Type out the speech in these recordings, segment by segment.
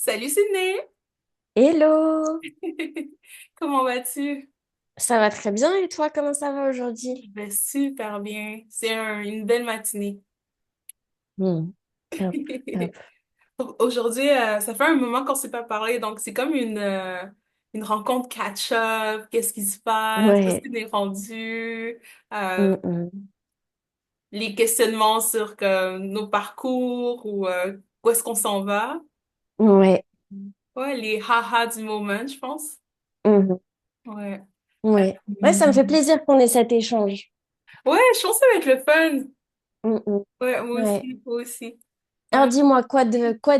Salut Sydney! Hello, Comment vas-tu? ça va très bien et toi, comment ça va aujourd'hui? Je vais super bien. C'est une belle matinée. Top, top. Aujourd'hui, ça fait un moment qu'on ne s'est pas parlé, donc c'est comme une rencontre catch-up. Qu'est-ce qui se passe? Où est-ce Ouais, qu'on est rendu? Euh, mm, mm. les questionnements sur nos parcours ou où est-ce qu'on s'en va? Ouais, Ouais, les haha du moment, je pense. mhm, Ouais. ouais. Ouais, ça me fait plaisir qu'on ait cet échange. Ouais, je pense que ça va être le fun. Mm, mm. Ouais, moi Ouais. aussi, moi aussi. Alors Euh, dis-moi, quoi de... Quoi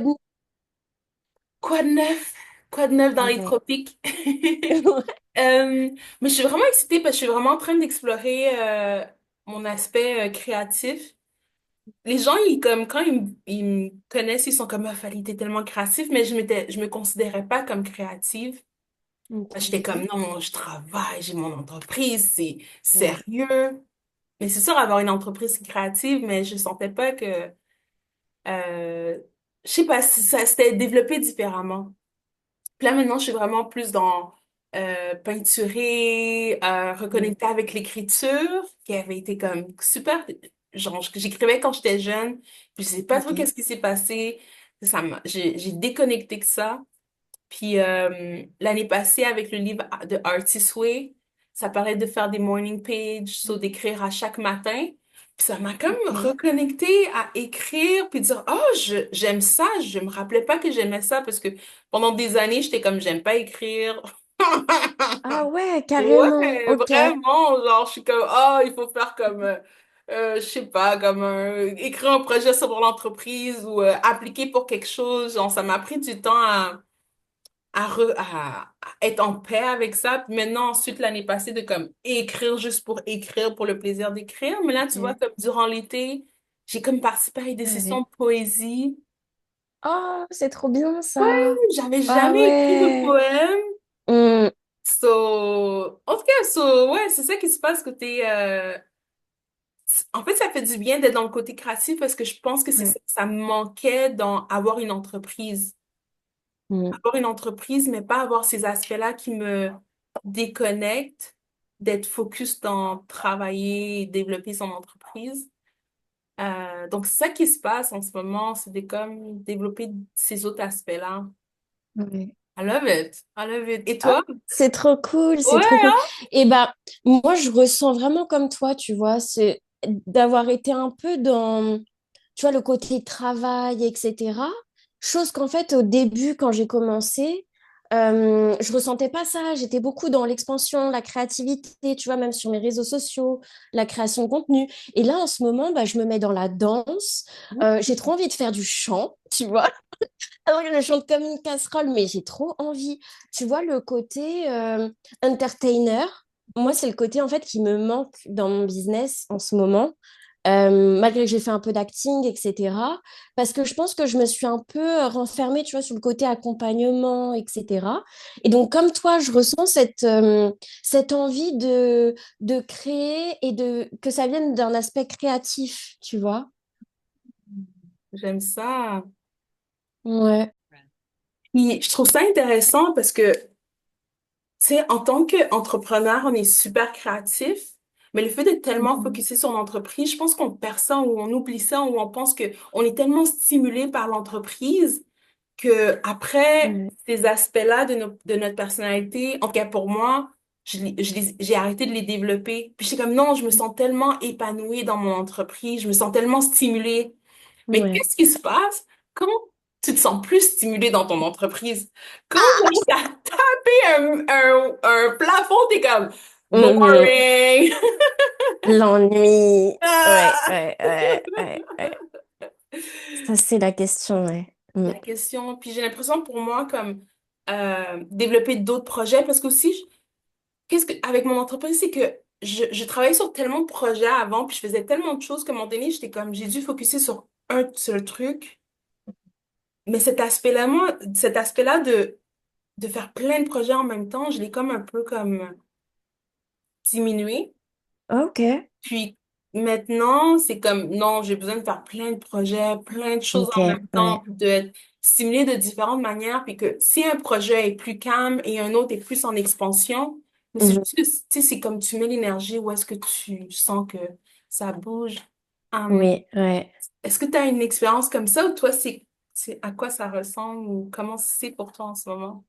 de neuf? Quoi de neuf dans les Ouais. tropiques? Mais je suis vraiment excitée parce que je suis vraiment en train d'explorer mon aspect créatif. Les gens, quand ils me connaissent, ils sont comme, ah, Fally, t'es tellement créatif, mais je me considérais pas comme créative. J'étais comme, Ok. non, je travaille, j'ai mon entreprise, c'est Ouais. sérieux. Mais c'est sûr, avoir une entreprise créative, mais je sentais pas que, euh, je sais pas, si ça s'était développé différemment. Puis là, maintenant, je suis vraiment plus dans peinturer, Mm, reconnecter avec l'écriture, qui avait été comme super. Genre, j'écrivais quand j'étais jeune, puis je sais pas trop ok. qu'est-ce qui s'est passé. J'ai déconnecté que ça. Puis l'année passée, avec le livre de Artist Way, ça parlait de faire des morning pages, so d'écrire à chaque matin. Puis ça m'a comme Ok. reconnecté à écrire, puis dire, oh, j'aime ça. Je me rappelais pas que j'aimais ça parce que pendant des années, j'étais comme, j'aime pas écrire. Ah ouais, carrément. Ouais, Ok. vraiment, genre, je suis comme, oh, il faut faire comme, je sais pas, écrire un projet sur l'entreprise ou appliquer pour quelque chose. Genre, ça m'a pris du temps à être en paix avec ça. Puis maintenant, ensuite, l'année passée, de comme écrire juste pour écrire, pour le plaisir d'écrire. Mais là, tu vois, Ouais. comme durant l'été, j'ai comme participé à des sessions Ouais. de poésie. Oh, c'est trop bien Ouais, ça. j'avais Ah jamais écrit de ouais. poème. Mm, En tout cas, ouais, c'est ça qui se passe côté, en fait, ça fait du bien d'être dans le côté créatif parce que je pense que ouais. ça me manquait dans avoir une entreprise. Mm, Avoir une entreprise, mais pas avoir ces aspects-là qui me déconnectent d'être focus dans travailler et développer son entreprise. Donc, c'est ça qui se passe en ce moment, c'est de comme développer ces autres aspects-là. ouais. I love it. I love it. Et Ah, toi? c'est trop cool, c'est Ouais, trop cool. hein? Et bah, moi, je ressens vraiment comme toi, tu vois, c'est d'avoir été un peu dans, tu vois, le côté travail, etc. Chose qu'en fait, au début, quand j'ai commencé, je ressentais pas ça. J'étais beaucoup dans l'expansion, la créativité, tu vois, même sur mes réseaux sociaux, la création de contenu. Et là, en ce moment, bah, je me mets dans la danse. J'ai trop envie de faire du chant, tu vois. Alors que je chante comme une casserole, mais j'ai trop envie. Tu vois, le côté entertainer, moi, c'est le côté en fait qui me manque dans mon business en ce moment. Malgré que j'ai fait un peu d'acting, etc. Parce que je pense que je me suis un peu renfermée, tu vois, sur le côté accompagnement, etc. Et donc, comme toi, je ressens cette envie de créer et que ça vienne d'un aspect créatif, tu vois. J'aime ça. Ouais. Puis, je trouve ça intéressant parce que, tu sais, en tant qu'entrepreneur, on est super créatif, mais le fait d'être tellement Mhm. focusé sur l'entreprise, je pense qu'on perd ça ou on oublie ça ou on pense que on est tellement stimulé par l'entreprise que après Ouais. ces aspects-là de notre personnalité, en tout cas pour moi, j'ai arrêté de les développer. Puis j'étais comme non, je me sens tellement épanouie dans mon entreprise, je me sens tellement stimulée. Mais Ouais. qu'est-ce qui se passe quand tu te sens plus stimulé dans ton entreprise? Quand tu as tapé un plafond, t'es comme Mhm. boring. L'ennui. Ouais, Ah! ouais, ouais, ouais, ouais. Ça, c'est la question, ouais. Mm. La question. Puis j'ai l'impression pour moi comme développer d'autres projets parce qu'aussi, qu'est-ce que avec mon entreprise, c'est que je travaillais sur tellement de projets avant, puis je faisais tellement de choses qu'à un moment donné, j'étais comme j'ai dû focuser sur un seul truc. Mais cet aspect-là de faire plein de projets en même temps, je l'ai comme un peu comme diminué. Ok. Puis maintenant, c'est comme, non, j'ai besoin de faire plein de projets, plein de choses Ok, en même temps, ouais. puis de être stimulé de différentes manières, puis que si un projet est plus calme et un autre est plus en expansion, mais c'est Mhm. juste que, tu sais, c'est comme tu mets l'énergie où est-ce que tu sens que ça bouge. Hum, Oui, ouais. est-ce que tu as une expérience comme ça ou toi, c'est à quoi ça ressemble ou comment c'est pour toi en ce moment?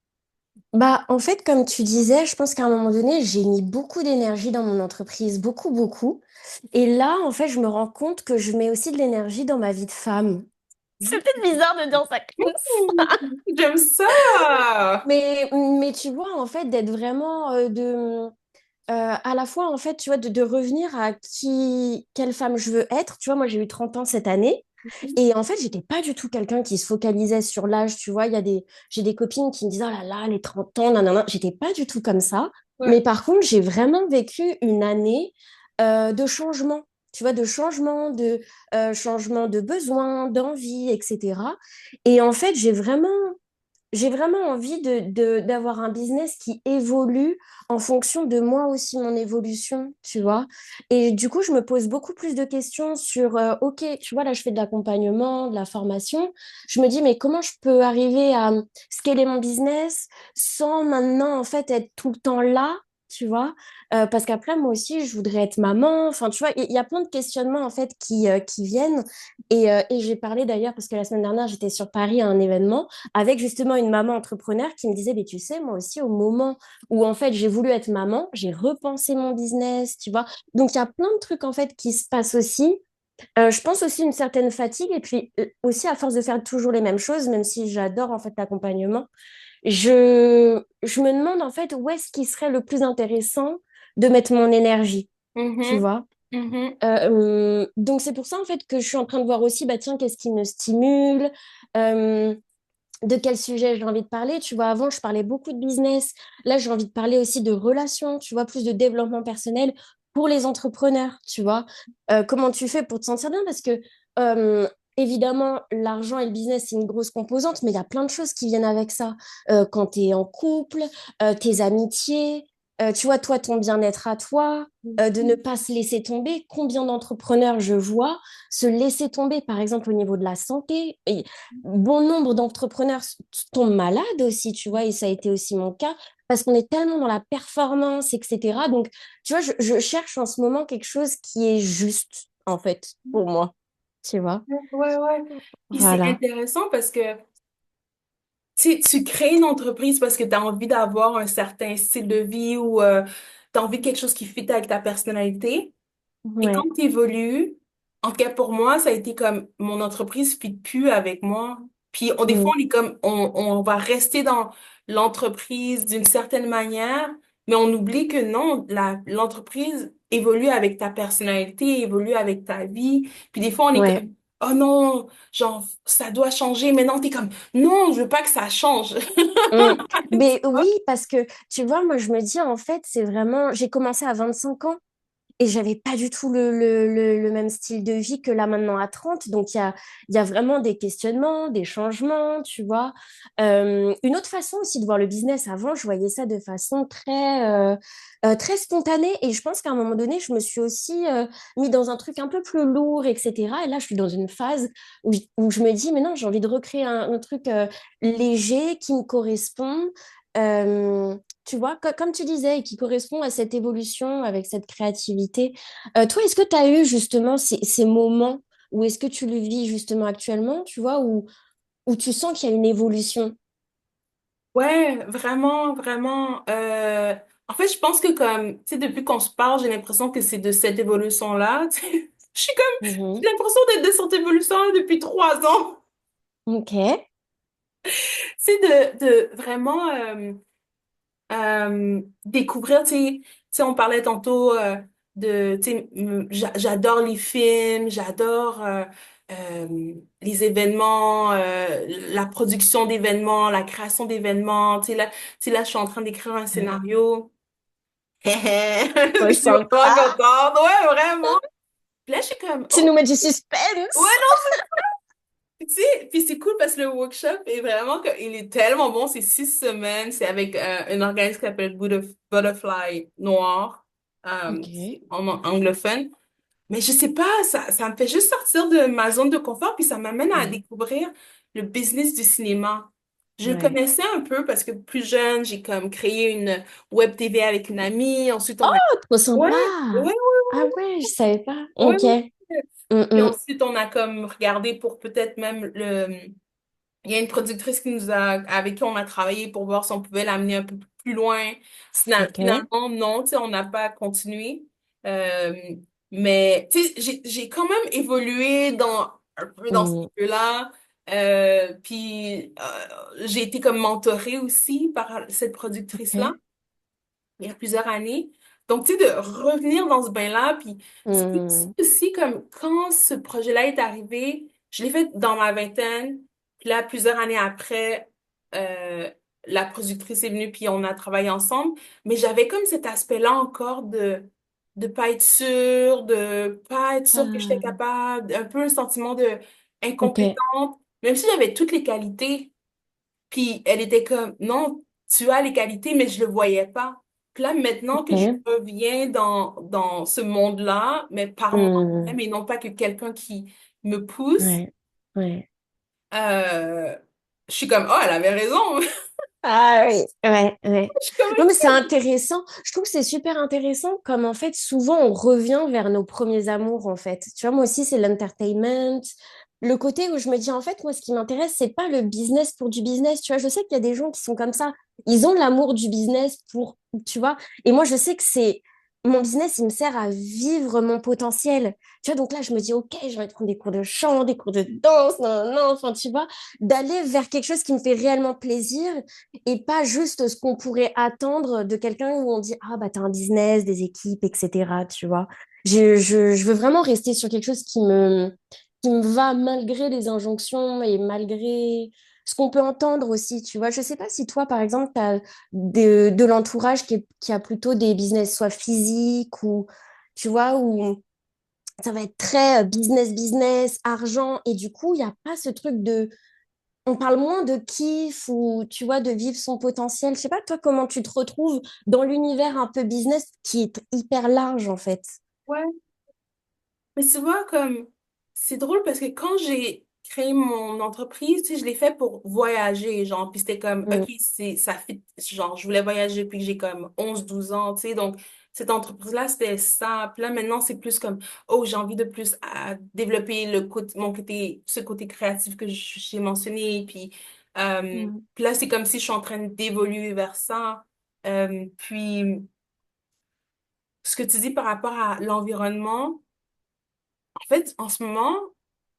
Bah, en fait, comme tu disais, je pense qu'à un moment donné, j'ai mis beaucoup d'énergie dans mon entreprise, beaucoup, beaucoup. Et là, en fait, je me rends compte que je mets aussi de l'énergie dans ma vie de femme. C'est peut-être bizarre de dire ça comme ça. J'aime ça! Mais tu vois, en fait, d'être vraiment à la fois, en fait, tu vois, de revenir à quelle femme je veux être. Tu vois, moi, j'ai eu 30 ans cette année. Et en fait, j'étais pas du tout quelqu'un qui se focalisait sur l'âge. Tu vois, j'ai des copines qui me disent, oh là là, les 30 ans, nanana. J'étais pas du tout comme ça. Mais Ouais. par contre, j'ai vraiment vécu une année de changement. Tu vois, de changement de besoins, d'envie, etc. Et en fait, j'ai vraiment envie d'avoir un business qui évolue en fonction de moi aussi, mon évolution, tu vois. Et du coup, je me pose beaucoup plus de questions sur, OK, tu vois, là, je fais de l'accompagnement, de la formation. Je me dis, mais comment je peux arriver à scaler mon business sans maintenant, en fait, être tout le temps là, tu vois. Parce qu'après, moi aussi, je voudrais être maman. Enfin, tu vois, il y a plein de questionnements, en fait, qui viennent. Et j'ai parlé d'ailleurs, parce que la semaine dernière, j'étais sur Paris à un événement avec justement une maman entrepreneur qui me disait, mais tu sais, moi aussi, au moment où en fait j'ai voulu être maman, j'ai repensé mon business, tu vois. Donc il y a plein de trucs en fait qui se passent aussi. Je pense aussi une certaine fatigue et puis aussi à force de faire toujours les mêmes choses, même si j'adore en fait l'accompagnement, je me demande en fait où est-ce qui serait le plus intéressant de mettre mon énergie, tu Mhm. vois. Mhm. Donc c'est pour ça en fait que je suis en train de voir aussi, bah tiens, qu'est-ce qui me stimule, euh, de quel sujet j'ai envie de parler. Tu vois, avant, je parlais beaucoup de business. Là, j'ai envie de parler aussi de relations, tu vois, plus de développement personnel pour les entrepreneurs, tu vois. Comment tu fais pour te sentir bien? Parce que, euh, évidemment, l'argent et le business, c'est une grosse composante, mais il y a plein de choses qui viennent avec ça. Quand tu es en couple, tes amitiés, tu vois, toi, ton bien-être à toi, de ne pas se laisser tomber. Combien d'entrepreneurs je vois se laisser tomber, par exemple, au niveau de la santé? Et bon nombre d'entrepreneurs tombent malades aussi, tu vois, et ça a été aussi mon cas, parce qu'on est tellement dans la performance, etc. Donc, tu vois, je cherche en ce moment quelque chose qui est juste, en fait, pour moi, tu vois. Ouais, ouais. Puis c'est Voilà. intéressant parce que tu crées une entreprise parce que tu as envie d'avoir un certain style de vie ou tu as envie de quelque chose qui fit avec ta personnalité. Et quand Ouais. tu évolues, en tout cas pour moi, ça a été comme mon entreprise fit plus avec moi. Puis des fois, Mm. on est comme on va rester dans l'entreprise d'une certaine manière, mais on oublie que non, l'entreprise évolue avec ta personnalité, évolue avec ta vie. Puis des fois, on est Ouais. comme oh non, genre ça doit changer. Mais non, t'es comme non, je veux pas que ça change. Mm. Tu Mais vois? oui, parce que, tu vois, moi, je me dis, en fait, c'est vraiment, j'ai commencé à 25 ans. Et j'avais pas du tout le même style de vie que là maintenant à 30. Donc il y a vraiment des questionnements, des changements, tu vois. Une autre façon aussi de voir le business, avant, je voyais ça de façon très spontanée. Et je pense qu'à un moment donné, je me suis aussi mis dans un truc un peu plus lourd, etc. Et là, je suis dans une phase où je me dis, mais non, j'ai envie de recréer un truc léger qui me correspond. Euh, Tu vois, comme tu disais, et qui correspond à cette évolution avec cette créativité. Toi, est-ce que tu as eu justement ces moments ou est-ce que tu le vis justement actuellement, tu vois, où tu sens qu'il y a une évolution? Ouais, vraiment, vraiment. En fait, je pense que comme, tu sais, depuis qu'on se parle, j'ai l'impression que c'est de cette évolution-là. Tu sais, je suis comme, Mhm. j'ai l'impression d'être de cette évolution-là depuis 3 ans. Ok. C'est de vraiment découvrir, tu sais, on parlait tantôt tu sais, j'adore les films, j'adore les événements, la production d'événements, la création d'événements. Tu sais, là, je suis en train d'écrire un Ouais. scénario. Trop Je suis vraiment sympa. contente. Ouais, vraiment. Puis là, je suis comme, Tu oh, nous mets du ouais, suspense. non, tu sais, puis c'est cool parce que le workshop est vraiment, il est tellement bon. C'est 6 semaines. C'est avec un organisme qui s'appelle Butterfly Noir, Ok. en anglophone. Mais je sais pas, ça me fait juste sortir de ma zone de confort, puis ça m'amène à Ouais, découvrir le business du cinéma. Je le ouais. connaissais un peu parce que plus jeune, j'ai comme créé une web TV avec une amie. Ensuite, on a... Oh, trop Ouais, sympa. ouais, Ah ouais, je savais pas. ouais, Ok. ouais. Puis Mm, ensuite, on a comme regardé pour peut-être même le... Il y a une productrice qui nous a, avec qui on a travaillé pour voir si on pouvait l'amener un peu plus loin. ok. Finalement, non, tu sais, on n'a pas continué. Euh, mais, tu sais, j'ai quand même évolué dans, un peu dans ce Mm, milieu-là. Puis, j'ai été comme mentorée aussi par cette productrice-là ok. il y a plusieurs années. Donc, tu sais, de revenir dans ce bain-là, puis c'est Mm, aussi comme quand ce projet-là est arrivé, je l'ai fait dans ma vingtaine, puis là, plusieurs années après, euh, la productrice est venue, puis on a travaillé ensemble, mais j'avais comme cet aspect-là encore de pas être sûre, de pas être sûre que j'étais ah, capable, un peu un sentiment de ok. incompétente, même si j'avais toutes les qualités. Puis elle était comme, non, tu as les qualités, mais je le voyais pas. Puis là, maintenant que je Ok. reviens dans ce monde-là, mais par Mm, moi-même et non pas que quelqu'un qui me pousse, ouais. Ouais. euh, je suis comme, oh, elle avait raison. Ah oui, ouais, ouais. Je suis comme, Non, mais c'est intéressant. Je trouve que c'est super intéressant comme en fait, souvent on revient vers nos premiers amours en fait. Tu vois, moi aussi, c'est l'entertainment. Le côté où je me dis en fait, moi, ce qui m'intéresse, c'est pas le business pour du business. Tu vois, je sais qu'il y a des gens qui sont comme ça. Ils ont l'amour du business pour, tu vois. Et moi, je sais que c'est mon business, il me sert à vivre mon potentiel. Tu vois, donc là, je me dis, OK, je vais prendre des cours de chant, des cours de danse, non, non, enfin, tu vois, d'aller vers quelque chose qui me fait réellement plaisir et pas juste ce qu'on pourrait attendre de quelqu'un où on dit, ah, bah, t'as un business, des équipes, etc. Tu vois. Je veux vraiment rester sur quelque chose qui me va malgré les injonctions et malgré ce qu'on peut entendre aussi, tu vois. Je sais pas si toi, par exemple, tu as de l'entourage qui a plutôt des business soit physiques ou, tu vois, où ça va être très business, argent, et du coup, il n'y a pas ce truc de on parle moins de kiff ou, tu vois, de vivre son potentiel. Je sais pas, toi, comment tu te retrouves dans l'univers un peu business qui est hyper large, en fait. ouais. Mais tu vois, comme, c'est drôle parce que quand j'ai créé mon entreprise, tu sais, je l'ai fait pour voyager, genre, puis c'était comme, OK, Mm, ça fait, genre, je voulais voyager depuis que j'ai comme 11 12 ans, tu sais, donc, cette entreprise-là, c'était ça. Puis là, maintenant, c'est plus comme, oh, j'ai envie de plus à développer mon côté, ce côté créatif que j'ai mentionné, mm, puis là, c'est comme si je suis en train d'évoluer vers ça. Puis, ce que tu dis par rapport à l'environnement, en fait, en ce moment,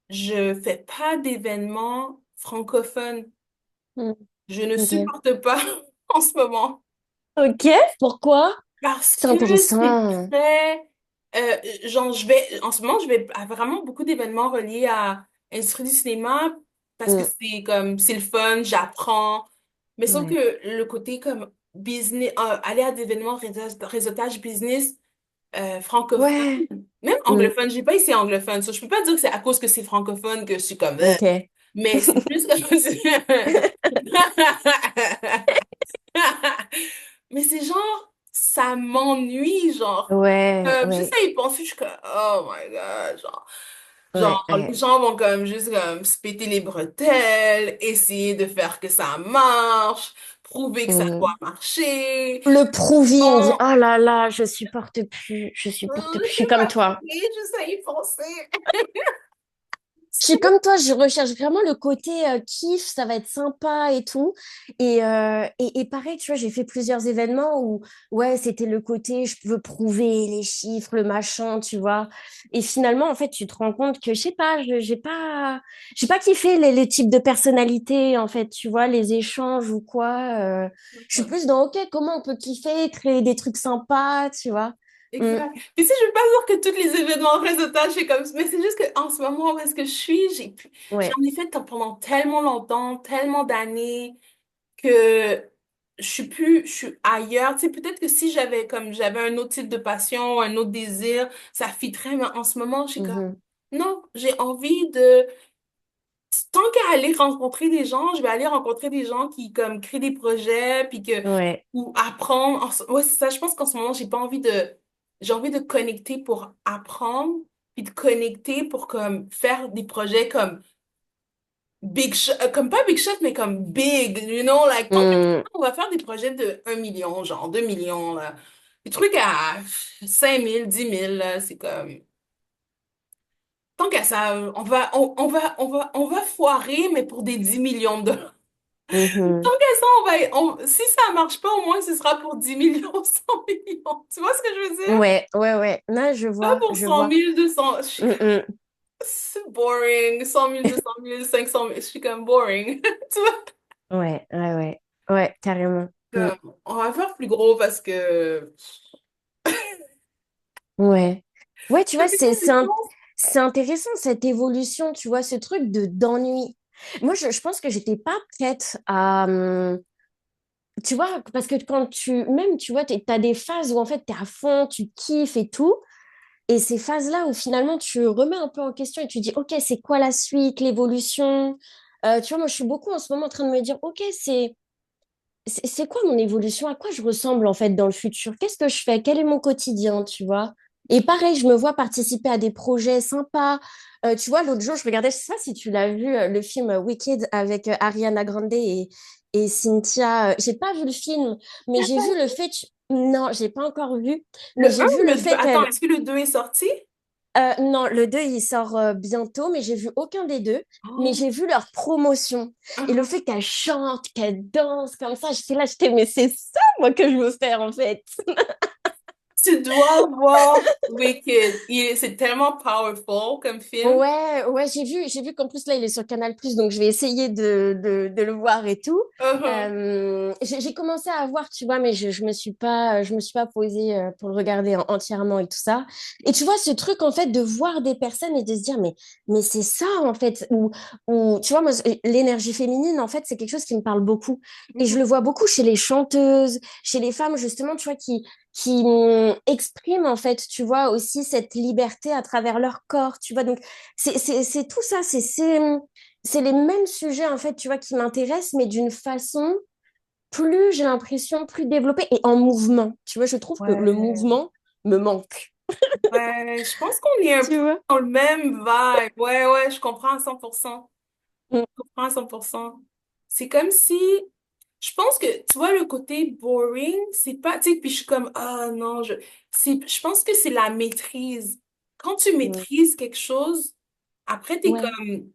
je fais pas d'événements francophones. mm, Je ne ok. supporte pas en ce moment Ok, pourquoi? parce C'est que c'est intéressant. très genre en ce moment je vais à vraiment beaucoup d'événements reliés à l'industrie du cinéma parce que Mm, c'est comme c'est le fun, j'apprends. Mais sauf ouais. que le côté comme business aller à des événements réseautage business francophone, Ouais. même Mm, anglophone, j'ai pas essayé anglophone, so, je peux pas dire que c'est à cause que c'est francophone que je suis comme ok. mais c'est plus comme mais c'est genre ça m'ennuie genre Ouais, juste ouais, à y penser je suis comme oh my god ouais, les ouais. gens vont comme juste comme se péter les bretelles essayer de faire que ça marche prouver que ça doit Mm. marcher Le proving, bon oh là là, je supporte plus, je supporte plus. Je je suis sais comme pas toi. juste à y penser Je suis comme toi, je recherche vraiment le côté kiff, ça va être sympa et tout. Et pareil, tu vois, j'ai fait plusieurs événements où, ouais, c'était le côté, je veux prouver les chiffres, le machin, tu vois. Et finalement, en fait, tu te rends compte que, je sais pas, j'ai pas kiffé les types de personnalités, en fait, tu vois, les échanges ou quoi. Je suis plus dans, OK, comment on peut kiffer, créer des trucs sympas, tu vois. Mm, Exact. Puis si je veux pas dire que tous les événements en réseautage, c'est comme ça, mais c'est juste qu'en ce moment où est-ce que je suis, ouais. j'en ai fait pendant tellement longtemps, tellement d'années, que je suis ailleurs. Tu sais, peut-être que si j'avais un autre type de passion, un autre désir, ça fitterait, mais en ce moment, je suis comme, Mhm. non, j'ai envie de, tant qu'à aller rencontrer des gens, je vais aller rencontrer des gens qui, comme, créent des projets, Ouais. ou apprendre. Ouais, c'est ça, je pense qu'en ce moment, j'ai pas envie de, j'ai envie de connecter pour apprendre puis de connecter pour comme faire des projets comme big shot, comme pas big shot, mais comme big, you know, like, tant que Hmm, on va faire des projets de 1 million, genre 2 millions, là. Des trucs à 5 000, 10 000, là, c'est comme, tant qu'à ça, on va foirer, mais pour des 10 millions de dollars. mhm. Tant qu'à ça, si ça marche pas, au moins, ce sera pour 10 millions, 100 millions. Tu vois ce que je veux dire? Ouais, ouais, ouais. Là, Pas pour je 100 vois. 000, 200. Je suis Hmm, comme, hmm. c'est boring. 100 000, 200 000, 500 000. Je suis comme boring. Tu vois? Ouais, ouais, ouais. Ouais, carrément. Hmm. On va faire plus gros parce que Ouais. Ouais, tu ça vois, fait pas du sens. c'est intéressant cette évolution, tu vois, ce truc de d'ennui. Moi, je pense que j'étais pas prête à, tu vois, parce que quand même, tu vois, t'as des phases où en fait, t'es à fond, tu kiffes et tout. Et ces phases-là où finalement, tu remets un peu en question et tu dis, OK, c'est quoi la suite, l'évolution? Tu vois, moi, je suis beaucoup en ce moment en train de me dire, OK, c'est quoi mon évolution? À quoi je ressemble en fait dans le futur? Qu'est-ce que je fais? Quel est mon quotidien, tu vois? Et pareil, je me vois participer à des projets sympas. Tu vois, l'autre jour, je regardais, je sais pas si tu l'as vu, le film Wicked avec Ariana Grande et Cynthia. J'ai pas vu le film, mais j'ai vu le fait. Non, j'ai pas encore vu, Le mais un j'ai vu ou le le 2? fait Attends, qu'elle. est-ce que le 2 est sorti? Non, le 2 il sort bientôt, mais j'ai vu aucun des deux. Mais Oh. j'ai vu leur promotion. Et le Uh-huh. fait qu'elle chante, qu'elle danse comme ça, j'étais là, j'étais, mais c'est ça, moi, que je veux faire, en fait. Tu dois voir Wicked. C'est tellement powerful comme film. Ouais, ouais, j'ai vu qu'en plus là, il est sur Canal+, donc je vais essayer de le voir et tout. Uh-huh. J'ai commencé à voir, tu vois, mais je me suis pas posée pour le regarder entièrement et tout ça. Et tu vois, ce truc, en fait, de voir des personnes et de se dire, mais c'est ça, en fait, ou, tu vois, moi, l'énergie féminine, en fait, c'est quelque chose qui me parle beaucoup. Et je Mhm. le vois beaucoup chez les chanteuses, chez les femmes, justement, tu vois, qui expriment en fait, tu vois, aussi cette liberté à travers leur corps, tu vois. Donc, c'est tout ça, c'est les mêmes sujets en fait, tu vois, qui m'intéressent, mais d'une façon plus, j'ai l'impression, plus développée et en mouvement. Tu vois, je trouve que le Ouais. mouvement me manque. Ouais, je pense qu'on est un peu Tu vois? dans le même vibe. Ouais, ouais, je comprends à 100%. Mm. Je comprends à 100%. C'est comme si, je pense que, tu vois, le côté boring, c'est pas, tu sais, puis je suis comme, ah non, je pense que c'est la maîtrise. Quand tu Mm. maîtrises quelque chose, après, t'es Ouais, comme,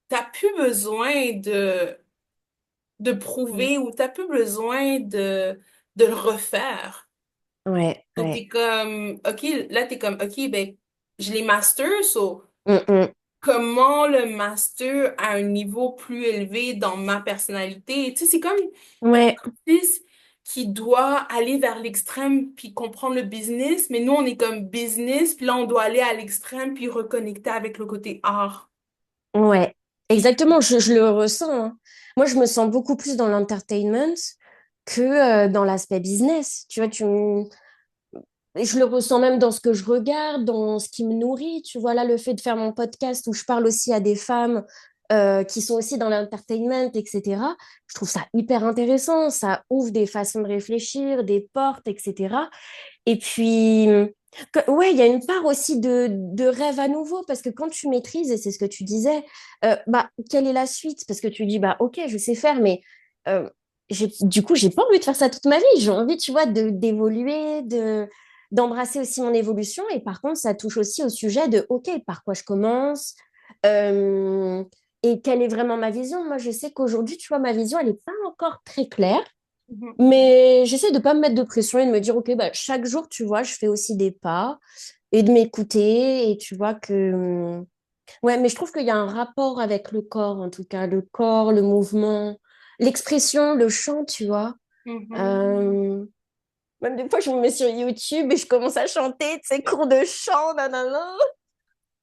t'as plus besoin de mm. prouver ou t'as plus besoin de le refaire. Ouais, Donc, ouais. t'es comme, OK, là, t'es comme, OK, ben, je l'ai master, so, Mm, mm. comment le master à un niveau plus élevé dans ma personnalité? Tu sais, c'est comme un Ouais, artiste qui doit aller vers l'extrême puis comprendre le business, mais nous, on est comme business, puis là, on doit aller à l'extrême puis reconnecter avec le côté art. ouais. Puis, Exactement, je le ressens, hein. Moi, je me sens beaucoup plus dans l'entertainment que dans l'aspect business. Tu vois, et je le ressens même dans ce que je regarde, dans ce qui me nourrit. Tu vois, là, le fait de faire mon podcast où je parle aussi à des femmes qui sont aussi dans l'entertainment, etc. Je trouve ça hyper intéressant. Ça ouvre des façons de réfléchir, des portes, etc. Et puis, ouais, il y a une part aussi de rêve à nouveau parce que quand tu maîtrises, et c'est ce que tu disais, bah, quelle est la suite? Parce que tu dis, bah, ok, je sais faire, mais du coup, j'ai pas envie de faire ça toute ma vie. J'ai envie, tu vois, d'évoluer, d'embrasser aussi mon évolution. Et par contre, ça touche aussi au sujet de, ok, par quoi je commence? Euh, et quelle est vraiment ma vision? Moi, je sais qu'aujourd'hui, tu vois, ma vision, elle n'est pas encore très claire. mhm, Mais j'essaie de pas me mettre de pression et de me dire, OK, bah, chaque jour, tu vois, je fais aussi des pas et de m'écouter. Et tu vois que... Ouais, mais je trouve qu'il y a un rapport avec le corps, en tout cas. Le corps, le mouvement, l'expression, le chant, tu vois. mhm. Euh, Même des fois, je me mets sur YouTube et je commence à chanter, tu sais, cours de chant, nanana.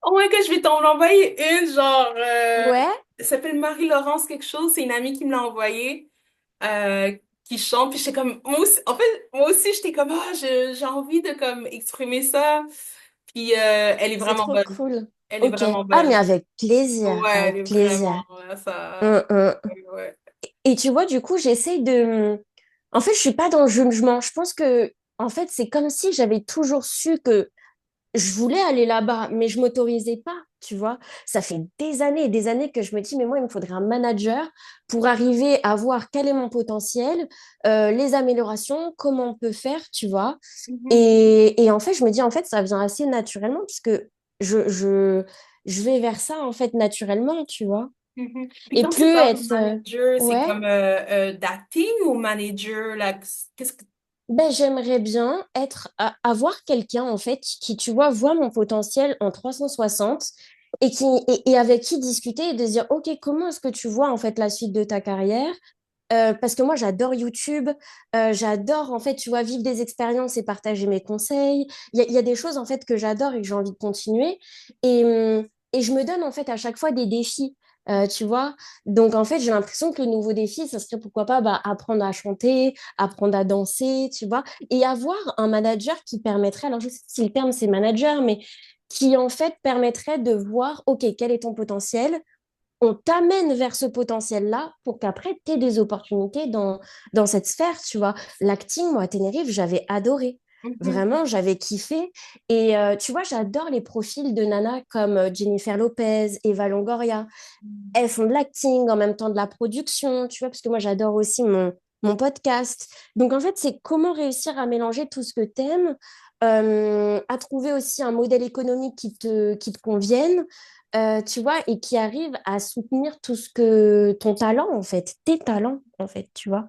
Oh my God, je vais t'en envoyer une, genre, Ouais, elle s'appelle Marie-Laurence quelque chose, c'est une amie qui me l'a envoyée, qui chante, puis j'étais comme, moi aussi, en fait, moi aussi, j'étais comme, ah, j'ai envie de, comme, exprimer ça, puis elle est c'est vraiment trop bonne, cool. elle est OK. vraiment Ah, mais bonne, avec plaisir, ouais, elle avec est plaisir. vraiment, ça, Hum, hum. ouais. Et tu vois, du coup, j'essaye de... En fait, je suis pas dans le jugement. Je pense que, en fait, c'est comme si j'avais toujours su que je voulais aller là-bas, mais je m'autorisais pas, tu vois. Ça fait des années et des années que je me dis, mais moi, il me faudrait un manager pour arriver à voir quel est mon potentiel, les améliorations, comment on peut faire, tu vois. Mhm, Et en fait, je me dis, en fait, ça vient assez naturellement, puisque je, je, je vais vers ça, en fait, naturellement, tu vois. mhm. Puis Et quand plus tu parles de être... manager, c'est ouais. comme d'acting ou manager, là, qu'est-ce que... Ben, j'aimerais bien avoir quelqu'un, en fait, qui, tu vois, voit mon potentiel en 360 et avec qui discuter et de se dire, OK, comment est-ce que tu vois, en fait, la suite de ta carrière? Parce que moi, j'adore YouTube, j'adore, en fait, tu vois, vivre des expériences et partager mes conseils. Il y a des choses, en fait, que j'adore et que j'ai envie de continuer. Et je me donne, en fait, à chaque fois des défis, tu vois. Donc, en fait, j'ai l'impression que le nouveau défi, ça serait pourquoi pas bah, apprendre à chanter, apprendre à danser, tu vois, et avoir un manager qui permettrait, alors je sais pas si le terme c'est manager, mais qui, en fait, permettrait de voir, OK, quel est ton potentiel? On t'amène vers ce potentiel-là pour qu'après, tu aies des opportunités dans cette sphère, tu vois. L'acting, moi, à Tenerife, j'avais adoré. Mhm. Vraiment, j'avais kiffé. Et tu vois, j'adore les profils de nanas comme Jennifer Lopez, Eva Longoria. Elles font de l'acting, en même temps de la production, tu vois, parce que moi, j'adore aussi mon podcast. Donc, en fait, c'est comment réussir à mélanger tout ce que t'aimes, à trouver aussi un modèle économique qui te convienne, tu vois, et qui arrive à soutenir tout ce que ton talent, en fait, tes talents, en fait, tu vois.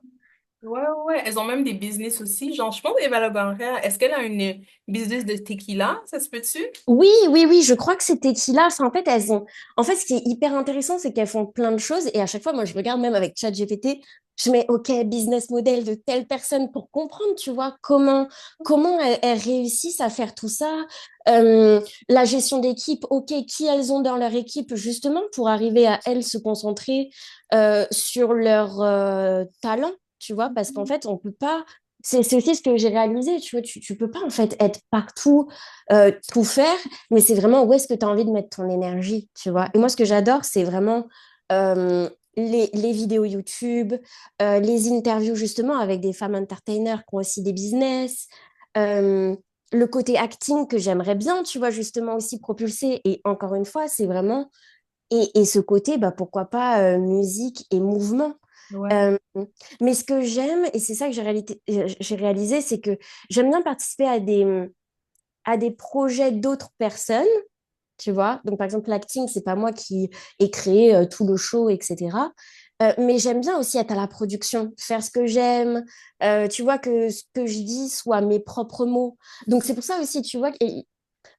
Ouais, ouais, ouais. Elles ont même des business aussi. Genre, je pense Eva Longoria, est-ce qu'elle a une business de tequila? Ça se peut-tu? Oui, oui, oui, je crois que c'était Tequila. Enfin, en fait, elles ont. En fait, ce qui est hyper intéressant, c'est qu'elles font plein de choses. Et à chaque fois, moi, je regarde même avec ChatGPT, je mets OK, business model de telle personne pour comprendre, tu vois, comment elles réussissent à faire tout ça. La gestion d'équipe, OK, qui elles ont dans leur équipe, justement, pour arriver à elles se concentrer sur leur talent, tu vois, parce qu'en fait, on peut pas. C'est aussi ce que j'ai réalisé, tu vois, tu peux pas en fait être partout, tout faire, mais c'est vraiment où est-ce que tu as envie de mettre ton énergie, tu vois. Et moi, ce que j'adore, c'est vraiment les vidéos YouTube, les interviews justement avec des femmes entertainers qui ont aussi des business, euh, le côté acting que j'aimerais bien, tu vois, justement aussi propulser. Et encore une fois, c'est vraiment, et ce côté, bah, pourquoi pas musique et mouvement. Ouais. Euh, mais ce que j'aime, et c'est ça que j'ai réalisé, c'est que j'aime bien participer à des projets d'autres personnes, tu vois. Donc, par exemple, l'acting, c'est pas moi qui ai créé tout le show, etc. Mais j'aime bien aussi être à la production, faire ce que j'aime, tu vois, que ce que je dis soit mes propres mots. Donc, c'est pour ça aussi, tu vois,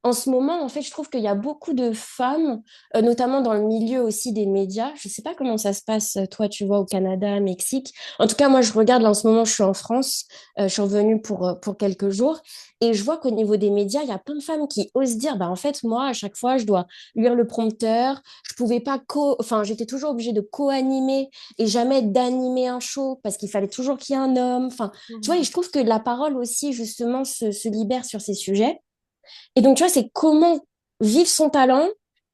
en ce moment, en fait, je trouve qu'il y a beaucoup de femmes, notamment dans le milieu aussi des médias. Je ne sais pas comment ça se passe, toi, tu vois, au Canada, Mexique. En tout cas, moi, je regarde, là, en ce moment, je suis en France. Je suis revenue pour quelques jours. Et je vois qu'au niveau des médias, il y a plein de femmes qui osent dire, bah, en fait, moi, à chaque fois, je dois lire le prompteur. Je pouvais pas enfin, j'étais toujours obligée de co-animer et jamais d'animer un show parce qu'il fallait toujours qu'il y ait un homme. Enfin, tu vois, et Mhm. je trouve que la parole aussi, justement, se libère sur ces sujets. Et donc, tu vois, c'est comment vivre son talent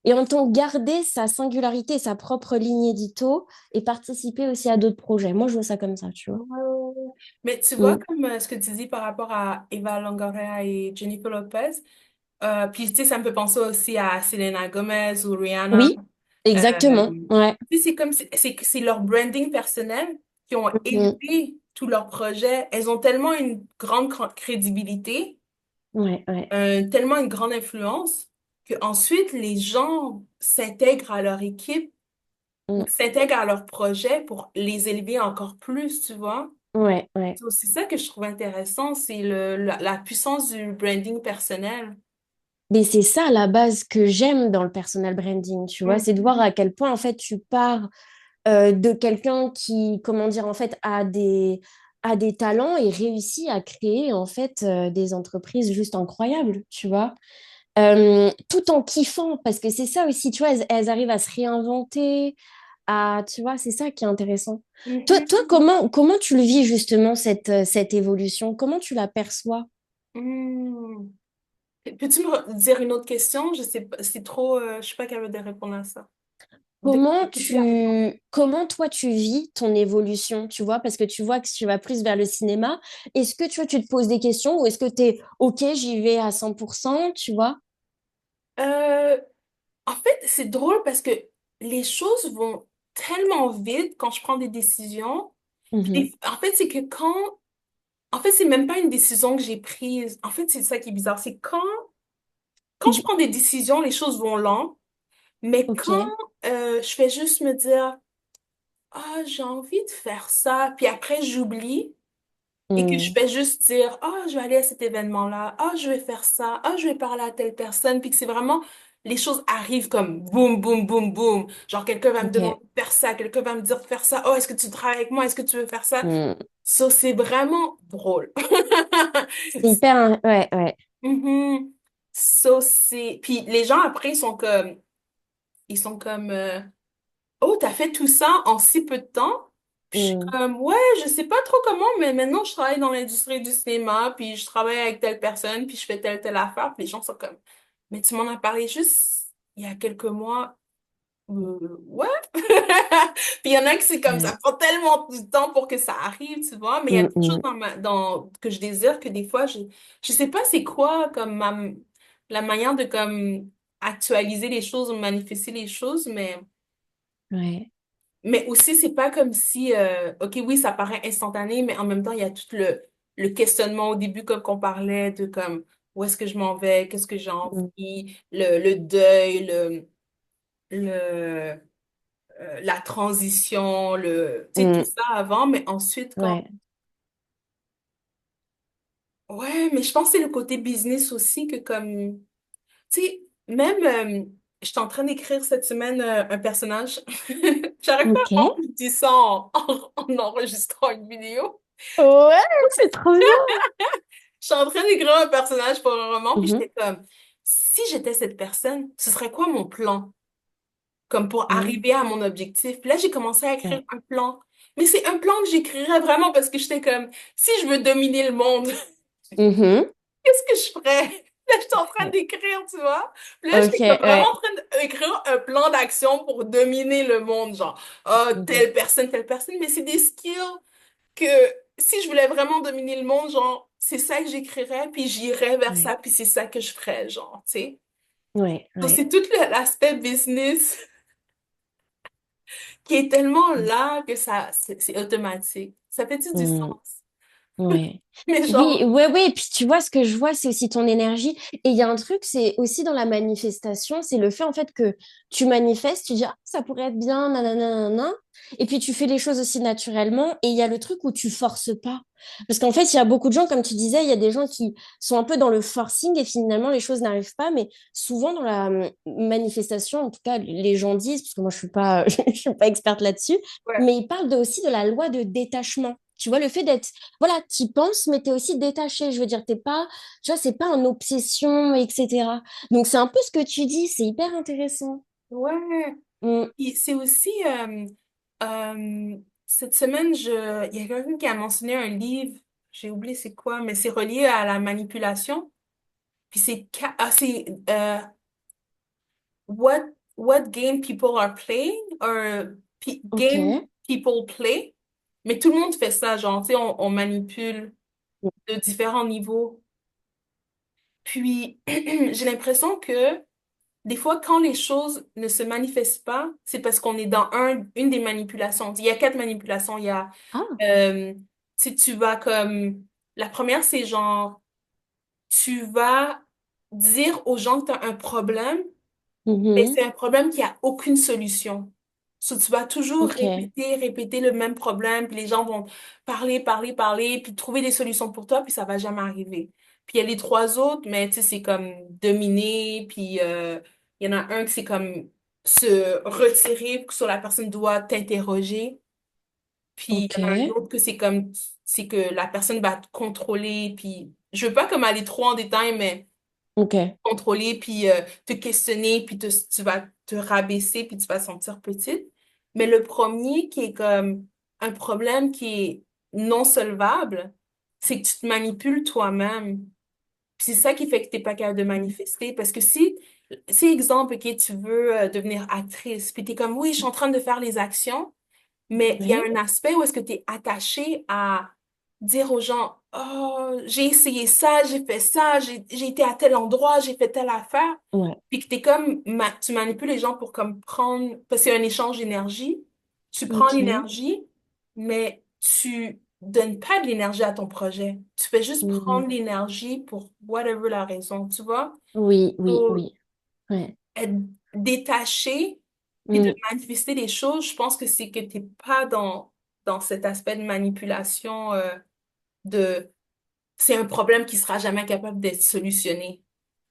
et en même temps garder sa singularité, sa propre ligne édito et participer aussi à d'autres projets. Moi, je vois ça comme ça, tu vois. Ouais, ouais, ouais. Mais tu vois, Mm. comme ce que tu dis par rapport à Eva Longoria et Jennifer Lopez, puis tu sais, ça me fait penser aussi à Selena Gomez ou Rihanna. Oui, exactement. Ouais. Tu sais, c'est comme, c'est leur branding personnel qui ont Mm. élevé tous leurs projets. Elles ont tellement une grande crédibilité, Ouais, ouais. tellement une grande influence, que ensuite les gens s'intègrent à leur équipe ou Mm. s'intègrent à leur projet pour les élever encore plus, tu vois. Ouais, ouais. C'est ça que je trouve intéressant, c'est la puissance du branding personnel. Mais c'est ça la base que j'aime dans le personal branding, tu vois, c'est de voir Mhm. à quel point, en fait, tu pars de quelqu'un qui, comment dire, en fait, a des talents et réussit à créer, en fait, des entreprises juste incroyables, tu vois. Tout en kiffant, parce que c'est ça aussi, tu vois, elles arrivent à se réinventer, tu vois, c'est ça qui est intéressant. Toi, Mhm. comment tu le vis justement, cette évolution? Comment tu la perçois? Hmm. Peux-tu me dire une autre question? Je sais pas, c'est trop, je suis pas capable de répondre à ça. Peux-tu la répondre? Comment toi tu vis ton évolution, tu vois, parce que tu vois que tu vas plus vers le cinéma. Est-ce que tu vois, tu te poses des questions ou est-ce que tu es OK, j'y vais à 100%, tu vois? Euh, En fait, c'est drôle parce que les choses vont tellement vite quand je prends des décisions. Mhm. En fait, c'est que quand... En fait, c'est même pas une décision que j'ai prise. En fait, c'est ça qui est bizarre. C'est quand je prends des décisions, les choses vont lent. Mais Ok. quand je fais juste me dire, ah, j'ai envie de faire ça, puis après j'oublie, et que je Mm. fais juste dire, ah, je vais aller à cet événement-là, ah, je vais faire ça, ah, je vais parler à telle personne, puis que c'est vraiment, les choses arrivent comme boum, boum, boum, boum. Genre, quelqu'un va me demander Ok. de faire ça, quelqu'un va me dire de faire ça, oh, est-ce que tu travailles avec moi, est-ce que tu veux faire ça? Mm. Ça, c'est vraiment drôle. C'est hyper... Ouais, ouais. Mhm. Ça, c'est... Puis les gens, après, ils sont comme, oh, t'as fait tout ça en si peu de temps? Puis je suis Mm. comme, ouais, je sais pas trop comment, mais maintenant je travaille dans l'industrie du cinéma, puis je travaille avec telle personne, puis je fais telle affaire, puis les gens sont comme, mais tu m'en as parlé juste il y a quelques mois. Ouais. Puis il y en a qui c'est comme ça Ouais. prend tellement de temps pour que ça arrive, tu vois, mais il y a Mm, des choses mm. que je désire que des fois, je sais pas c'est quoi comme la manière de comme actualiser les choses ou manifester les choses, Ouais. mais aussi, c'est pas comme si, OK, oui, ça paraît instantané, mais en même temps, il y a tout le questionnement au début, comme qu'on parlait, de comme, où est-ce que je m'en vais, qu'est-ce que j'ai Mm. envie, le deuil, le, la transition, tu sais, tout Mm. ça avant, mais ensuite, quand, Ouais. ouais, mais je pense que c'est le côté business aussi que comme, tu sais, même, j'étais en train d'écrire cette semaine un personnage. J'arrive pas à croire Ok. que je dis ça en enregistrant une vidéo. Ouais, c'est trop bien. Je suis en train d'écrire un personnage pour un roman, puis Mhm. j'étais comme, si j'étais cette personne, ce serait quoi mon plan? Comme pour Mm. arriver à mon objectif. Puis là, j'ai commencé à écrire Ouais. un plan. Mais c'est un plan que j'écrirais vraiment parce que j'étais comme, si je veux dominer le monde, Mhm. qu'est-ce que je ferais? Là, j'étais en train Ouais. d'écrire, tu vois. Puis là, Ok, j'étais comme vraiment ouais. en train d'écrire un plan d'action pour dominer le monde. Genre, oh, Mhm. telle personne. Mais c'est des skills que si je voulais vraiment dominer le monde, genre, c'est ça que j'écrirais, puis j'irais vers Ouais. ça, puis c'est ça que je ferais, genre, tu sais. Ouais, Donc, ouais. c'est tout l'aspect business qui est tellement là que ça, c'est automatique. Ça fait-tu du Mm. sens? Ouais. Mais Oui, genre, ouais, ouais. Et puis tu vois, ce que je vois, c'est aussi ton énergie. Et il y a un truc, c'est aussi dans la manifestation, c'est le fait en fait que tu manifestes, tu dis, ah, ça pourrait être bien, nanana, nanana. Et puis tu fais les choses aussi naturellement. Et il y a le truc où tu forces pas. Parce qu'en fait, il y a beaucoup de gens, comme tu disais, il y a des gens qui sont un peu dans le forcing et finalement les choses n'arrivent pas. Mais souvent dans la manifestation, en tout cas, les gens disent, parce que moi je suis pas, je suis pas experte là-dessus, ouais, mais ils parlent aussi de la loi de détachement. Tu vois, le fait d'être voilà, tu penses, mais tu es aussi détaché. Je veux dire, t'es pas, tu vois, c'est pas en obsession, etc. Donc, c'est un peu ce que tu dis, c'est hyper intéressant. ouais. Mm. Puis c'est aussi, cette semaine, il y a quelqu'un qui a mentionné un livre, j'ai oublié c'est quoi, mais c'est relié à la manipulation. Puis c'est what game people are playing or Ok. game people play. Mais tout le monde fait ça, genre, tu sais, on manipule de différents niveaux. Puis j'ai l'impression que des fois, quand les choses ne se manifestent pas, c'est parce qu'on est dans une des manipulations. Il y a quatre manipulations. Il y a, Ah. euh, si tu vas comme, la première, c'est genre, tu vas dire aux gens que tu as un problème, mais Mhm. c'est un problème qui a aucune solution. So, tu vas toujours Ok. répéter le même problème, puis les gens vont parler, parler, parler, puis trouver des solutions pour toi, puis ça va jamais arriver. Puis il y a les trois autres, mais tu sais, c'est comme dominer, puis il y en a un qui c'est comme se retirer, sur la personne doit t'interroger, puis il Ok. y en a un autre que c'est que la personne va te contrôler, puis je veux pas comme aller trop en détail, mais Ok. contrôler, puis te questionner, puis tu vas te rabaisser, puis tu vas te sentir petite. Mais le premier qui est comme un problème qui est non solvable, c'est que tu te manipules toi-même. Puis c'est ça qui fait que t'es pas capable de manifester. Parce que si exemple, ok, tu veux devenir actrice, puis t'es comme, oui, je suis en train de faire les actions, mais il y a Oui. un aspect où est-ce que tu es attaché à dire aux gens, oh, j'ai essayé ça, j'ai fait ça, j'ai été à tel endroit, j'ai fait telle affaire. Ouais. Puis que t'es comme, tu manipules les gens pour comme prendre, parce que c'est un échange d'énergie. Tu prends Ok. l'énergie, mais tu donnes pas de l'énergie à ton projet. Tu fais juste Hmm. prendre l'énergie pour whatever la raison, tu vois? Oui, oui, So, oui. Ouais. être détaché puis de Hmm. manifester des choses, je pense que c'est que t'es pas dans cet aspect de manipulation de c'est un problème qui sera jamais capable d'être solutionné.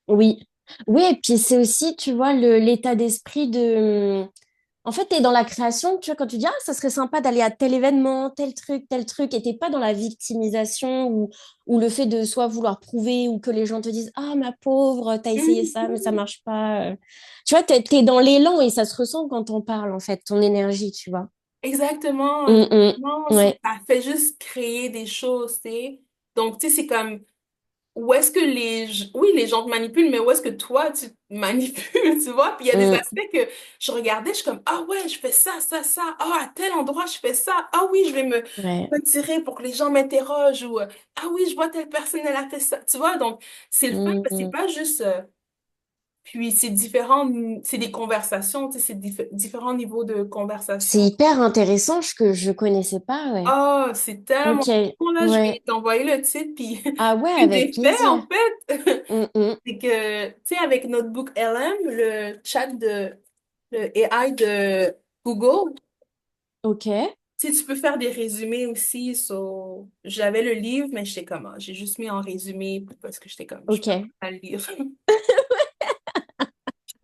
Oui. Oui, et puis c'est aussi, tu vois, l'état d'esprit de... En fait, tu es dans la création, tu vois, quand tu dis, ah, ça serait sympa d'aller à tel événement, tel truc, et t'es pas dans la victimisation ou le fait de soit vouloir prouver ou que les gens te disent, ah, ma pauvre, t'as essayé ça, mais ça Mhm. marche pas. Tu vois, t'es dans l'élan et ça se ressent quand on parle, en fait, ton énergie, tu vois. Exactement, Mm, mm. exactement. Ouais, Ça fait juste créer des choses, tu sais. Donc, tu sais, c'est comme, où est-ce que oui, les gens te manipulent, mais où est-ce que toi, tu te manipules, tu vois? Puis il y a des mm, aspects que je regardais, je suis comme, ah ouais, je fais ça, ça, ça. Ah, à tel endroit, je fais ça. Ah oui, je vais me ouais. retirer pour que les gens m'interrogent ou, ah oui, je vois telle personne, elle a fait ça. Tu vois? Donc, c'est le fun, Mm, parce que c'est mm. pas juste, puis c'est différent, c'est des conversations, tu sais, c'est différents niveaux de C'est conversation. hyper intéressant, que je connaissais pas, ouais. Oh, c'est tellement Ok, bon, là, je vais ouais. t'envoyer le titre, puis Ah ouais, une avec des faits, plaisir. en fait, Mm, mm. c'est que, tu sais, avec Notebook LM, le chat le AI de Google, Ok, tu sais, tu peux faire des résumés aussi, j'avais le livre, mais j'étais comme, ah, j'ai juste mis en résumé parce que j'étais comme, je peux ok. pas le lire.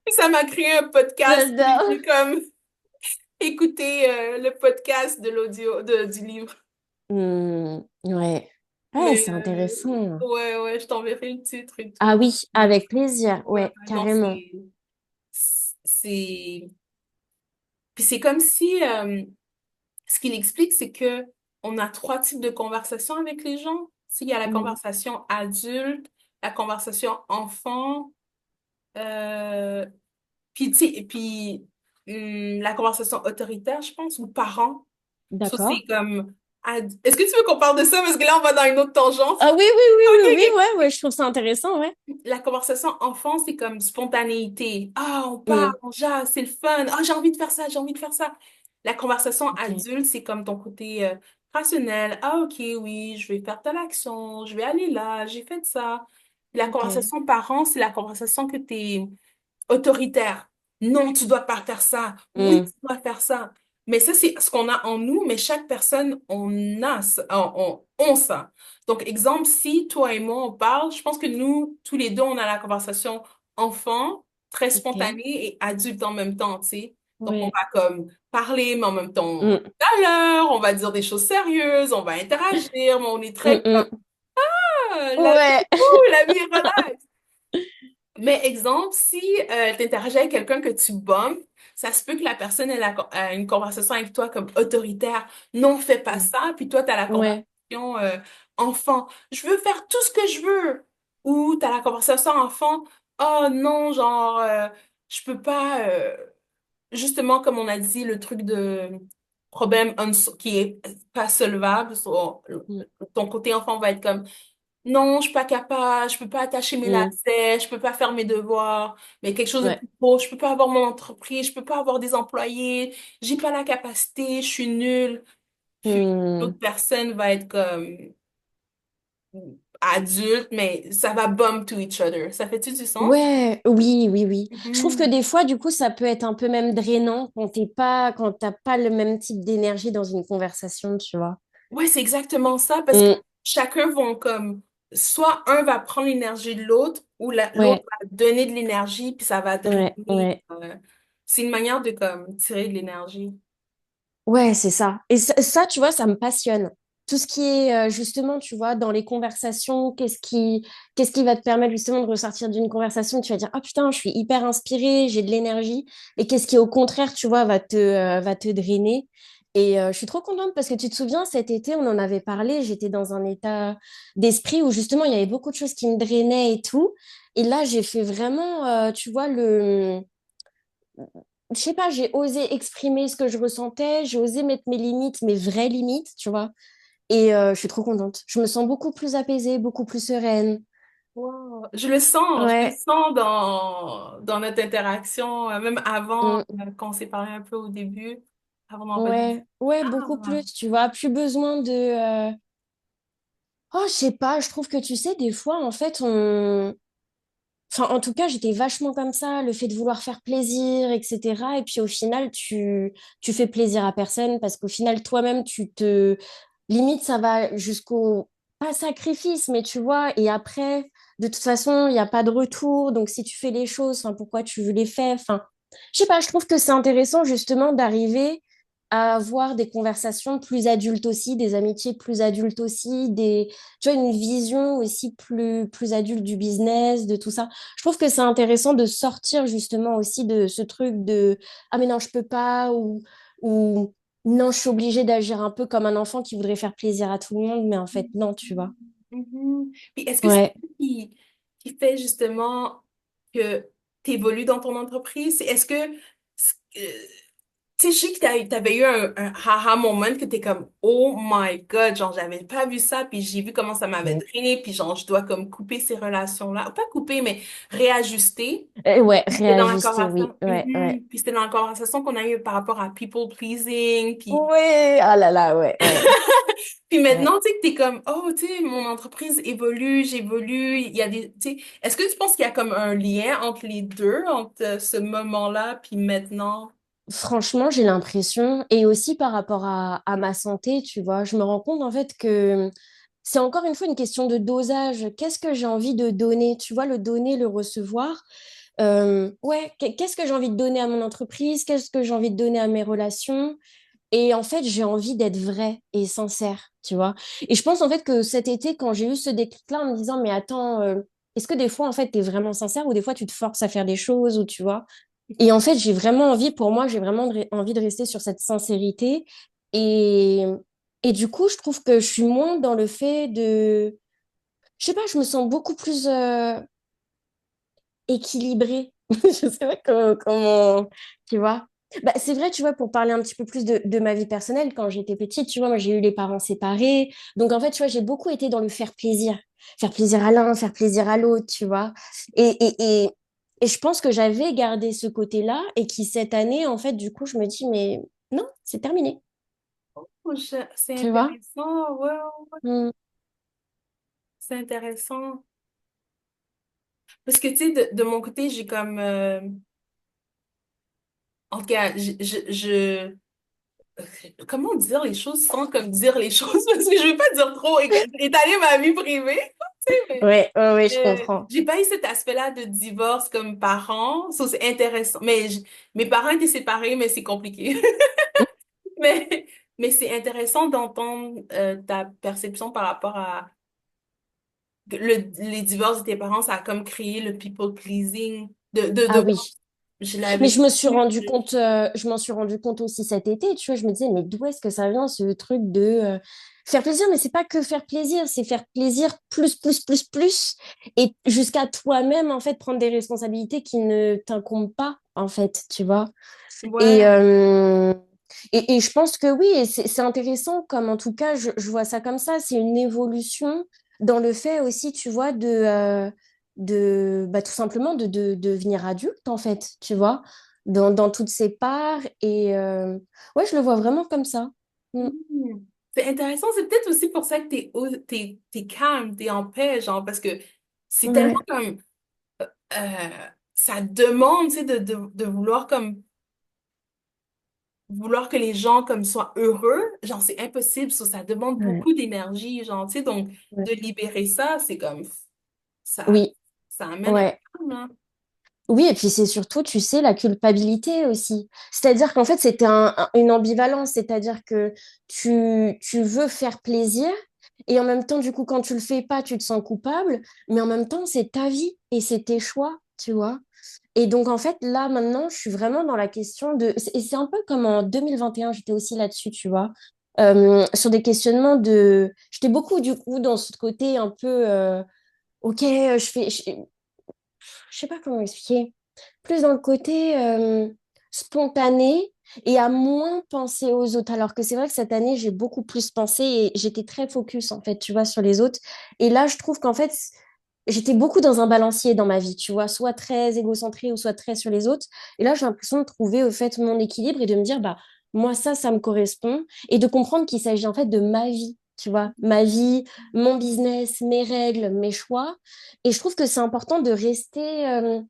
Puis ça m'a créé un podcast, puis J'adore. j'ai comme écouté le podcast de du livre. Ouais. Ouais, Mais c'est intéressant. ouais, ouais, je t'enverrai le titre et Ah tout. oui, avec plaisir. Ouais, Ouais, non, carrément. c'est, puis c'est comme si, ce qu'il explique, c'est que on a trois types de conversations avec les gens. S'il y a la Mm. conversation adulte, la conversation enfant, euh, puis, tu sais, et puis la conversation autoritaire, je pense, ou parent. Ça, D'accord. c'est comme, est-ce que tu veux qu'on parle de ça? Parce que là, on va dans une autre tangente. Ah oui, oui, oui, Ok, oui, oui, ok. ouais, ouais, je trouve ça intéressant, ouais. La conversation enfant, c'est comme spontanéité. Ah, on parle, Mm. on jase, c'est le fun. Ah, j'ai envie de faire ça, j'ai envie de faire ça. La conversation Ok, adulte, c'est comme ton côté rationnel. Ah, ok, oui, je vais faire telle action, je vais aller là, j'ai fait ça. La ok, conversation parent, c'est la conversation que t'es autoritaire. Non, tu dois pas faire ça. Oui, Mm. tu dois faire ça. Mais ça, c'est ce qu'on a en nous, mais chaque personne, on a ça, on ça. Donc, exemple, si toi et moi, on parle, je pense que nous, tous les deux, on a la conversation enfant, très ok, spontanée et adulte en même temps, tu sais. Donc, on ouais. va comme parler, mais en même temps, Mm. à l'heure, on va dire des choses sérieuses, on va interagir, mais on est Mm, très comme, mm. la vie Ouais, est cool, la vie est relaxe. Mais exemple, si tu interagis avec quelqu'un que tu bombes, ça se peut que la personne elle a une conversation avec toi comme autoritaire. Non, fais pas Mm. ça. Puis toi, tu as la Ouais, conversation enfant. Je veux faire tout ce que je veux. Ou tu as la conversation enfant. Oh non, genre, je peux pas. Justement, comme on a dit, le truc de problème qui est pas solvable. Mm. Ton côté enfant va être comme non, je suis pas capable, je peux pas attacher mes Mm. lacets, je peux pas faire mes devoirs, mais quelque chose de Ouais. plus gros, je peux pas avoir mon entreprise, je peux pas avoir des employés, j'ai pas la capacité, je suis nulle. Puis Mm. l'autre personne va être comme adulte, mais ça va bump to each other. Ça fait-tu du sens? Ouais, oui, oui, oui. Je trouve que Mhm. des fois, du coup, ça peut être un peu même drainant quand t'as pas le même type d'énergie dans une conversation, tu vois. Ouais, c'est exactement ça, parce que Mm. chacun vont comme, soit un va prendre l'énergie de l'autre, ou l'autre Ouais, va donner de l'énergie, puis ça va ouais, drainer. ouais. C'est une manière de comme tirer de l'énergie. Ouais, c'est ça. Et ça, tu vois, ça me passionne. Tout ce qui est justement, tu vois, dans les conversations, qu'est-ce qui va te permettre justement de ressortir d'une conversation, tu vas dire, ah putain, je suis hyper inspirée, j'ai de l'énergie. Et qu'est-ce qui, au contraire, tu vois, va te drainer. Et je suis trop contente parce que tu te souviens, cet été, on en avait parlé, j'étais dans un état d'esprit où justement, il y avait beaucoup de choses qui me drainaient et tout. Et là, j'ai fait vraiment, tu vois, je sais pas, j'ai osé exprimer ce que je ressentais, j'ai osé mettre mes limites, mes vraies limites, tu vois. Et je suis trop contente. Je me sens beaucoup plus apaisée, beaucoup plus sereine. Wow. Je le Ouais, sens dans notre interaction, même avant, mm, quand on s'est parlé un peu au début, avant d'enregistrer. ouais, ouais, beaucoup Ah, plus, tu vois. Plus besoin de... Oh, je sais pas, je trouve que tu sais, des fois, en fait, on... Enfin, en tout cas, j'étais vachement comme ça, le fait de vouloir faire plaisir, etc. Et puis au final, tu fais plaisir à personne parce qu'au final, toi-même, tu te... Limite, ça va jusqu'au... Pas sacrifice, mais tu vois, et après, de toute façon, il n'y a pas de retour. Donc, si tu fais les choses, enfin, pourquoi tu les fais? Enfin, je sais pas, je trouve que c'est intéressant justement d'arriver à avoir des conversations plus adultes aussi, des amitiés plus adultes aussi, des, tu vois, une vision aussi plus adulte du business, de tout ça. Je trouve que c'est intéressant de sortir justement aussi de ce truc de ah mais non, je peux pas ou non, je suis obligée d'agir un peu comme un enfant qui voudrait faire plaisir à tout le monde, mais en fait non, tu vois. mhm. Puis est-ce que c'est Ouais. ça qui fait justement que tu évolues dans ton entreprise? Est-ce que, tu sais, je sais que t'avais eu un haha moment que t'es comme, oh my God, genre, j'avais pas vu ça, puis j'ai vu comment ça m'avait Mm. drainé, puis genre, je dois comme couper ces relations-là. Pas couper, mais réajuster. Ouais, C'était dans la réajuster, oui. conversation. Ouais, ouais. Puis c'était dans la conversation qu'on a eue par rapport à people pleasing. Ouais, ah là là, ouais, ouais, Puis ouais. maintenant, tu sais, que t'es comme, oh, tu sais, mon entreprise évolue, j'évolue. Il y a des, tu sais, est-ce que tu penses qu'il y a comme un lien entre les deux, entre ce moment-là, puis maintenant? Franchement, j'ai l'impression, et aussi par rapport à ma santé, tu vois, je me rends compte en fait que c'est encore une fois une question de dosage. Qu'est-ce que j'ai envie de donner? Tu vois, le donner, le recevoir. Ouais, qu'est-ce que j'ai envie de donner à mon entreprise? Qu'est-ce que j'ai envie de donner à mes relations? Et en fait, j'ai envie d'être vraie et sincère, tu vois. Et je pense en fait que cet été, quand j'ai eu ce déclic-là en me disant, mais attends, est-ce que des fois, en fait, tu es vraiment sincère ou des fois, tu te forces à faire des choses ou tu vois? Et en fait, j'ai vraiment envie, pour moi, j'ai vraiment envie de rester sur cette sincérité. Et, et du coup, je trouve que je suis moins dans le fait de, je sais pas, je me sens beaucoup plus équilibrée. Je sais pas comment, tu vois. Bah, c'est vrai, tu vois, pour parler un petit peu plus de ma vie personnelle, quand j'étais petite, tu vois, moi, j'ai eu les parents séparés. Donc, en fait, tu vois, j'ai beaucoup été dans le faire plaisir. Faire plaisir à l'un, faire plaisir à l'autre, tu vois. Et, et, et, et je pense que j'avais gardé ce côté-là et qui, cette année, en fait, du coup, je me dis, mais non, c'est terminé, Oh, c'est tu vois. intéressant, ouais, ouais, Mm. c'est intéressant. Parce que, tu sais, de mon côté, j'ai comme, en tout cas, comment dire les choses sans comme dire les choses, parce que je vais pas dire trop, étaler ma vie privée, tu sais, mais Ouais, ouais, ouais, je comprends. j'ai pas eu cet aspect-là de divorce comme parent, ça c'est intéressant. Mais mes parents étaient séparés, mais c'est compliqué. Mais, mais c'est intéressant d'entendre ta perception par rapport à les divorces de tes parents, ça a comme créé le people pleasing Ah de oui. je Mais l'avais je me suis plus. rendu compte, je m'en suis rendu compte aussi cet été, tu vois, je me disais, mais d'où est-ce que ça vient ce truc de faire plaisir? Mais c'est pas que faire plaisir, c'est faire plaisir plus, et jusqu'à toi-même, en fait, prendre des responsabilités qui ne t'incombent pas, en fait, tu vois. Et, Ouais. euh, et je pense que oui, et c'est intéressant, comme en tout cas, je vois ça comme ça, c'est une évolution dans le fait aussi, tu vois, de bah, tout simplement de devenir adulte, en fait, tu vois, dans toutes ses parts. Et ouais, je le vois vraiment comme ça. Mm. Hmm. C'est intéressant, c'est peut-être aussi pour ça que t'es calme, t'es en paix, genre, parce que c'est tellement Ouais, comme, ça demande, tu sais, de vouloir comme, vouloir que les gens comme soient heureux, genre, c'est impossible, ça demande ouais, beaucoup d'énergie, genre, tu sais, donc, ouais. de libérer ça, c'est comme, ça, Oui, ça amène un ouais. calme, hein. Oui, et puis c'est surtout, tu sais, la culpabilité aussi. C'est-à-dire qu'en fait, c'était une ambivalence, c'est-à-dire que tu veux faire plaisir et en même temps, du coup, quand tu le fais pas, tu te sens coupable, mais en même temps, c'est ta vie et c'est tes choix, tu vois. Et donc, en fait, là, maintenant, je suis vraiment dans la question de... Et c'est un peu comme en 2021, j'étais aussi là-dessus, tu vois, sur des questionnements de... J'étais beaucoup, du coup, dans ce côté un peu... Ok, je sais pas comment expliquer, plus dans le côté spontané. et à moins penser aux autres. Alors que c'est vrai que cette année, j'ai beaucoup plus pensé et j'étais très focus, en fait, tu vois, sur les autres. Et là, je trouve qu'en fait, j'étais beaucoup dans un balancier dans ma vie, tu vois, soit très égocentrée ou soit très sur les autres. Et là, j'ai l'impression de trouver, au fait, mon équilibre et de me dire, bah, moi, ça me correspond. Et de comprendre qu'il s'agit, en fait, de ma vie. Tu vois, ma vie, mon business, mes règles, mes choix. Et je trouve que c'est important de rester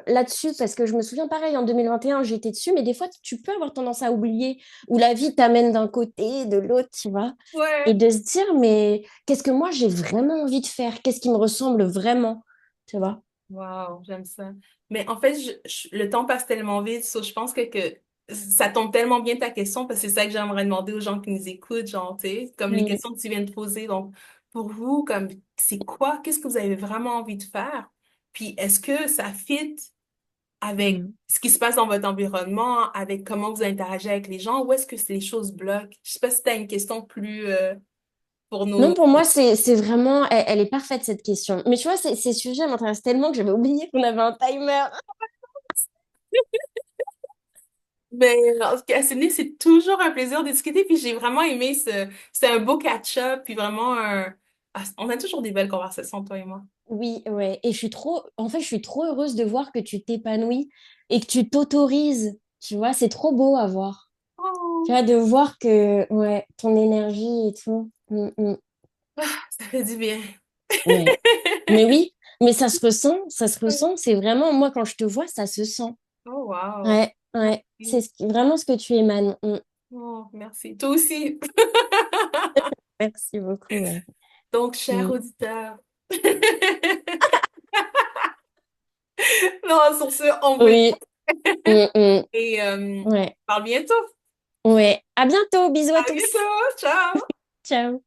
là-dessus, parce que je me souviens pareil, en 2021, j'étais dessus, mais des fois, tu peux avoir tendance à oublier, où la vie t'amène d'un côté, de l'autre, tu vois, et Ouais. de se dire, mais qu'est-ce que moi j'ai vraiment envie de faire? Qu'est-ce qui me ressemble vraiment? Tu vois? Wow, j'aime ça. Mais en fait, le temps passe tellement vite, je pense que ça tombe tellement bien ta question parce que c'est ça que j'aimerais demander aux gens qui nous écoutent, genre, tu sais, comme les Mm, questions que tu viens de poser. Donc, pour vous, comme, c'est quoi? Qu'est-ce que vous avez vraiment envie de faire? Puis, est-ce que ça fit avec mm. ce qui se passe dans votre environnement, avec comment vous interagissez avec les gens, ou est-ce que les choses bloquent? Je sais pas si tu as une question plus pour Non, nos... pour moi, c'est vraiment, elle est parfaite cette question. Mais tu vois, ces sujets m'intéressent tellement que j'avais oublié qu'on avait un timer. Ben, en tout cas, Sydney, c'est toujours un plaisir de discuter, puis j'ai vraiment aimé c'est un beau catch-up, puis vraiment on a toujours des belles conversations, toi et moi. Oui, ouais. Et en fait, je suis trop heureuse de voir que tu t'épanouis et que tu t'autorises. Tu vois, c'est trop beau à voir. Tu Oh, vois, de voir que, ouais, ton énergie et tout. ça fait du bien. Ouais. Mais oui, mais ça se ressent. C'est vraiment, moi, quand je te vois, ça se sent. Oh, wow. Ouais, ouais. Merci. Vraiment ce que tu émanes. Oh, merci. Toi aussi. Merci beaucoup, ouais. Donc, cher Mm. auditeur. Non, sur ce, on vous laisse Oui, mm. et Ouais, parle bientôt. ouais. À bientôt. Bisous à À tous. bientôt. Ciao. Ciao.